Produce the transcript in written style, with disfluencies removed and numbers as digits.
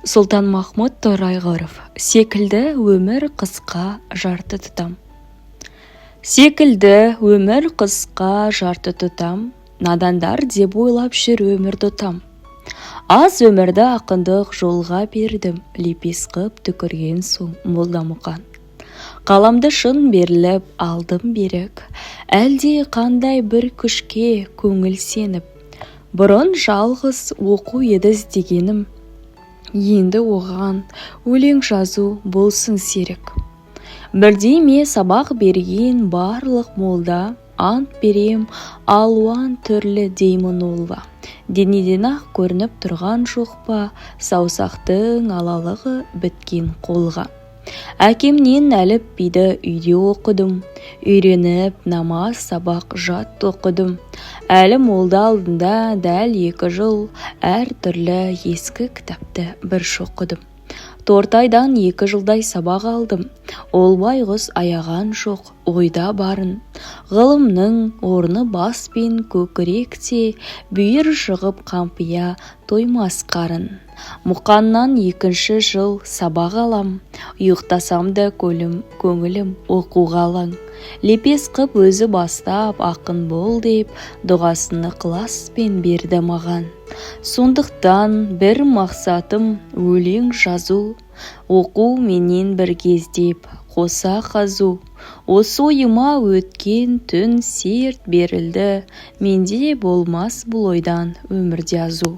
Сұлтанмахмұт Торайғыров секілді өмір қысқа жарты тұтам. Секілді өмір қысқа жарты тұтам, надандар деп ойлап жүр өмірді ұтам. Аз өмірді ақындық жолға бердім, лепес қып түкірген соң молда мұқан. Қаламды шын беріліп алдым берік, әлде қандай бір күшке көңіл сеніп. Бұрын жалғыз оқу еді іздегенім, енді оған өлең жазу болсын серік. Бірдеме сабақ берген барлық молда, ант берем алуан түрлі деймін олла. Денеден-ақ көрініп тұрған жоқ па саусақтың алалығы біткен қолға. Әкемнен әліпбиді үйде оқыдым, үйреніп намаз сабақ жат оқыдым. Әлі молда алдында дәл 2 жыл әр түрлі ескі кітапты бір шоқыдым. Тортайдан 2 жылдай сабақ алдым, ол байғұс аяған жоқ ойда барын. Ғылымның орны бас пен көкіректе, бүйір шығып қампия тоймас қарын. Мұқаннан 2 жыл сабақ алам, ұйықтасам да көңілім оқуға алаң. Лепес қып өзі бастап ақын бол деп, дұғасыны ықыласпен берді маған. Сондықтан бір мақсатым өлең жазу, оқу менен бір кездеп қоса қазу. Осы ойыма өткен түн серт берілді, менде болмас бұл ойдан өмірде азу.